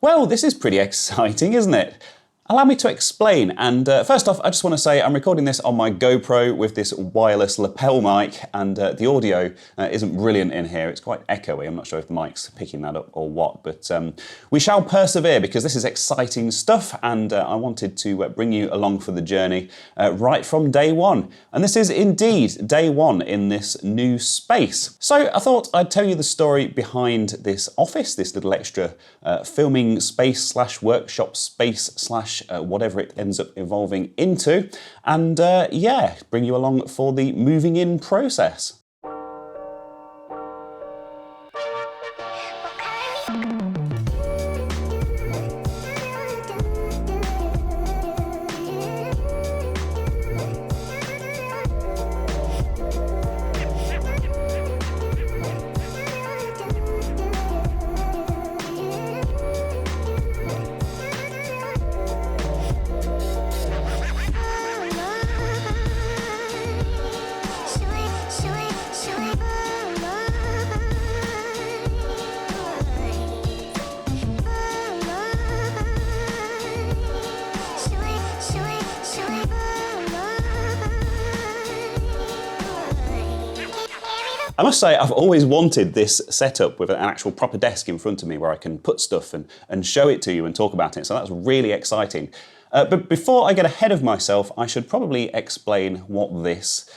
Well, this is pretty exciting, isn't it? Allow me to explain, and first off I just want to say I'm recording this on my GoPro with this wireless lapel mic, and the audio isn't brilliant in here. It's quite echoey. I'm not sure if the mic's picking that up or what, but we shall persevere because this is exciting stuff, and I wanted to bring you along for the journey right from day one. And this is indeed day one in this new space. So I thought I'd tell you the story behind this office, this little extra filming space slash workshop space slash whatever it ends up evolving into, and yeah, bring you along for the moving in process. I must say I've always wanted this setup with an actual proper desk in front of me where I can put stuff and show it to you and talk about it, so that's really exciting. But before I get ahead of myself, I should probably explain what this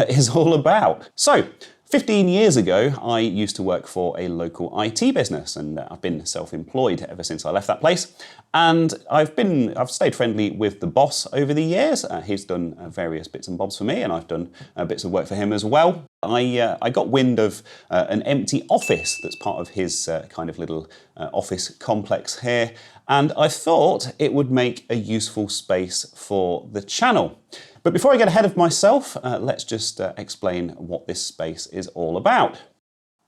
is all about. So, 15 years ago, I used to work for a local IT business, and I've been self-employed ever since I left that place. And I've stayed friendly with the boss over the years. He's done various bits and bobs for me, and I've done bits of work for him as well. I got wind of an empty office that's part of his kind of little office complex here, and I thought it would make a useful space for the channel. But before I get ahead of myself, let's just explain what this space is all about.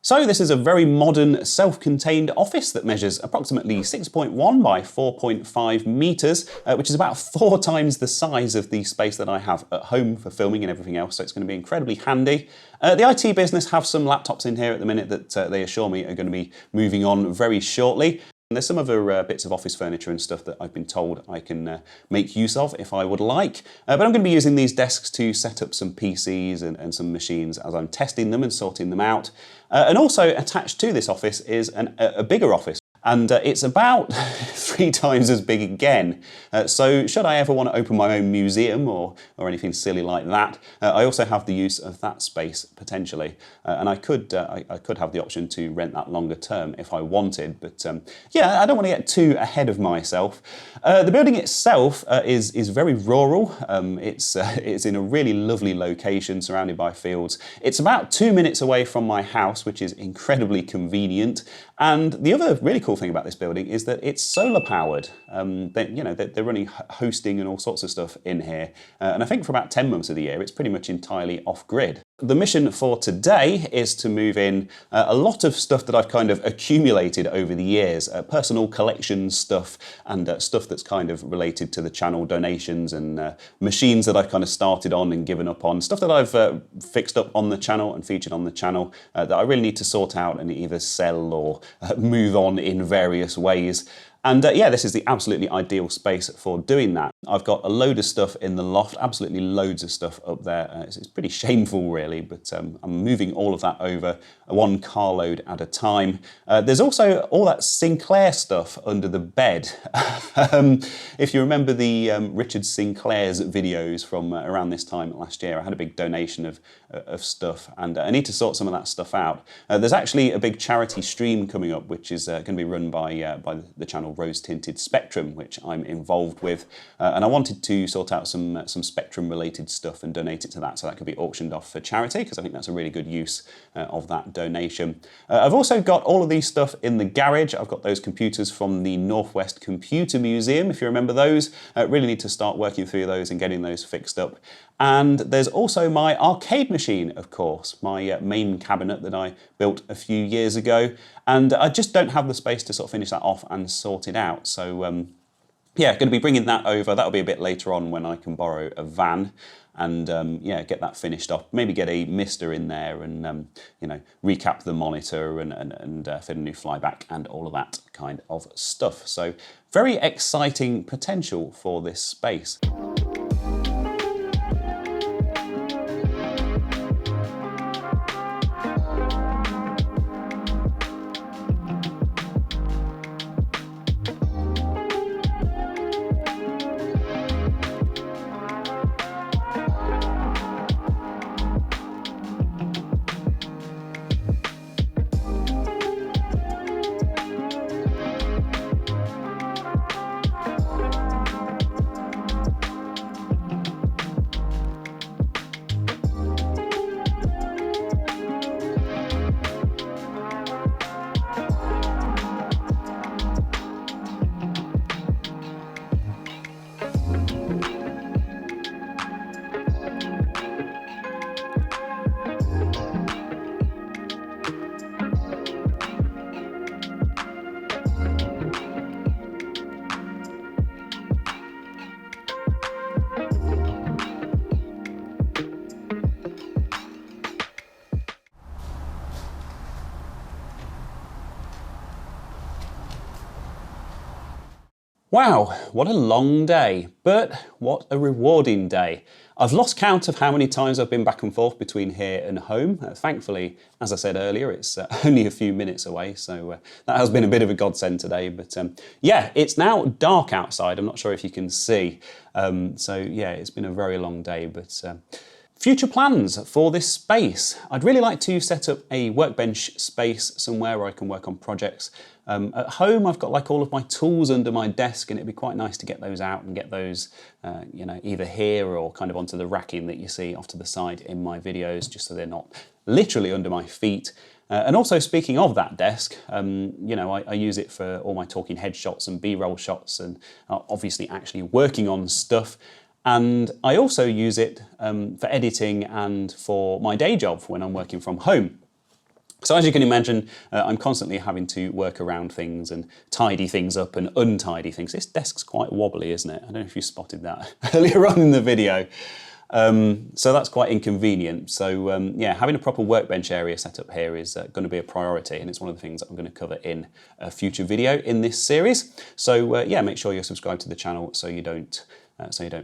So this is a very modern self-contained office that measures approximately 6.1 by 4.5 meters, which is about 4 times the size of the space that I have at home for filming and everything else, so it's going to be incredibly handy. The IT business have some laptops in here at the minute that they assure me are going to be moving on very shortly. And there's some other bits of office furniture and stuff that I've been told I can make use of if I would like. But I'm going to be using these desks to set up some PCs and some machines as I'm testing them and sorting them out. And also attached to this office is a bigger office. And it's about 3 times as big again. So should I ever want to open my own museum or anything silly like that, I also have the use of that space potentially. And I could have the option to rent that longer term if I wanted. But yeah, I don't want to get too ahead of myself. The building itself is very rural. It's in a really lovely location surrounded by fields. It's about 2 minutes away from my house, which is incredibly convenient. And the other really cool thing about this building is that it's solar powered. They're running hosting and all sorts of stuff in here. And I think for about 10 months of the year, it's pretty much entirely off grid. The mission for today is to move in a lot of stuff that I've kind of accumulated over the years, personal collection stuff and stuff that's kind of related to the channel, donations and machines that I've kind of started on and given up on, stuff that I've fixed up on the channel and featured on the channel that I really need to sort out and either sell or move on in various ways. And yeah, this is the absolutely ideal space for doing that. I've got a load of stuff in the loft, absolutely loads of stuff up there. It's pretty shameful really, but I'm moving all of that over one carload at a time. There's also all that Sinclair stuff under the bed. If you remember the Richard Sinclair's videos from around this time last year, I had a big donation of stuff, and I need to sort some of that stuff out. There's actually a big charity stream coming up, which is going to be run by the channel Rose Tinted Spectrum, which I'm involved with, and I wanted to sort out some Spectrum related stuff and donate it to that, so that could be auctioned off for charity, because I think that's a really good use of that donation. I've also got all of these stuff in the garage. I've got those computers from the Northwest Computer Museum, if you remember those. Really need to start working through those and getting those fixed up. And there's also my arcade machine, of course, my main cabinet that I built a few years ago, and I just don't have the space to sort of finish that off and sort it out. So yeah, going to be bringing that over. That'll be a bit later on when I can borrow a van and yeah, get that finished off. Maybe get a mister in there and you know, recap the monitor and fit a new flyback and all of that kind of stuff. So very exciting potential for this space. Wow, what a long day, but what a rewarding day. I've lost count of how many times I've been back and forth between here and home. Thankfully, as I said earlier, it's only a few minutes away, so that has been a bit of a godsend today. But yeah, it's now dark outside. I'm not sure if you can see. So yeah, it's been a very long day, but future plans for this space. I'd really like to set up a workbench space somewhere where I can work on projects. At home, I've got like all of my tools under my desk, and it'd be quite nice to get those out and get those, you know, either here or kind of onto the racking that you see off to the side in my videos, just so they're not literally under my feet. And also, speaking of that desk, you know, I use it for all my talking head shots and B-roll shots, and obviously actually working on stuff. And I also use it for editing and for my day job when I'm working from home. So as you can imagine, I'm constantly having to work around things and tidy things up and untidy things. This desk's quite wobbly, isn't it? I don't know if you spotted that earlier on in the video. So that's quite inconvenient. So yeah, having a proper workbench area set up here is going to be a priority, and it's one of the things that I'm going to cover in a future video in this series. So yeah, make sure you're subscribed to the channel so you don't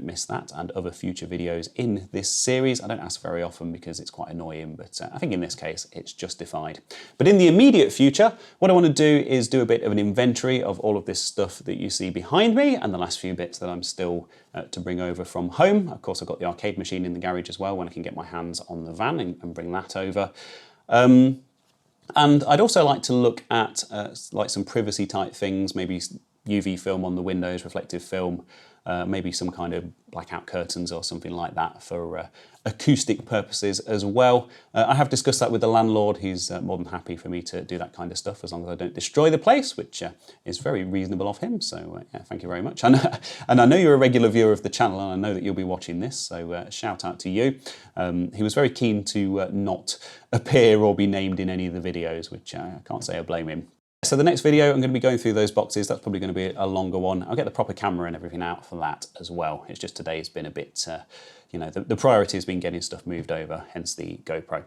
miss that and other future videos in this series. I don't ask very often because it's quite annoying, but I think in this case it's justified. But in the immediate future, what I want to do is do a bit of an inventory of all of this stuff that you see behind me and the last few bits that I'm still to bring over from home. Of course, I've got the arcade machine in the garage as well when I can get my hands on the van and bring that over. And I'd also like to look at like some privacy type things, maybe UV film on the windows, reflective film, maybe some kind of blackout curtains or something like that for acoustic purposes as well. I have discussed that with the landlord. He's more than happy for me to do that kind of stuff as long as I don't destroy the place, which is very reasonable of him. So yeah, thank you very much. And I know you're a regular viewer of the channel, and I know that you'll be watching this, so shout out to you. He was very keen to not appear or be named in any of the videos, which I can't say I blame him. So the next video, I'm going to be going through those boxes. That's probably going to be a longer one. I'll get the proper camera and everything out for that as well. It's just today's been a bit, you know, the priority has been getting stuff moved over, hence the GoPro.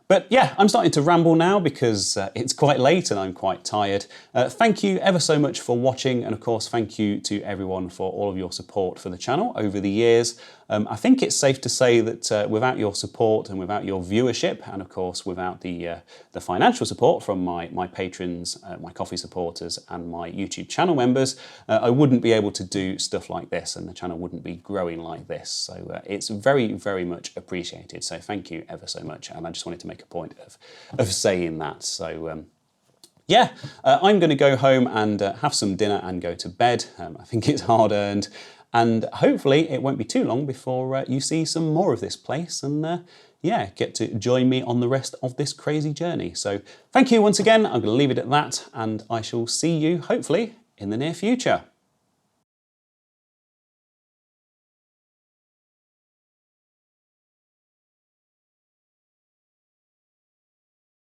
But yeah, I'm starting to ramble now because it's quite late and I'm quite tired. Thank you ever so much for watching, and of course thank you to everyone for all of your support for the channel over the years. I think it's safe to say that without your support and without your viewership, and of course without the financial support from my patrons, my coffee supporters and my YouTube channel members, I wouldn't be able to do stuff like this and the channel wouldn't be growing like this. So it's very, very much appreciated. So thank you ever so much, and I just wanted to make a point of saying that. So yeah, I'm going to go home and have some dinner and go to bed. I think it's hard earned, and hopefully it won't be too long before you see some more of this place and yeah, get to join me on the rest of this crazy journey. So thank you once again. I'm going to leave it at that, and I shall see you hopefully in the near future.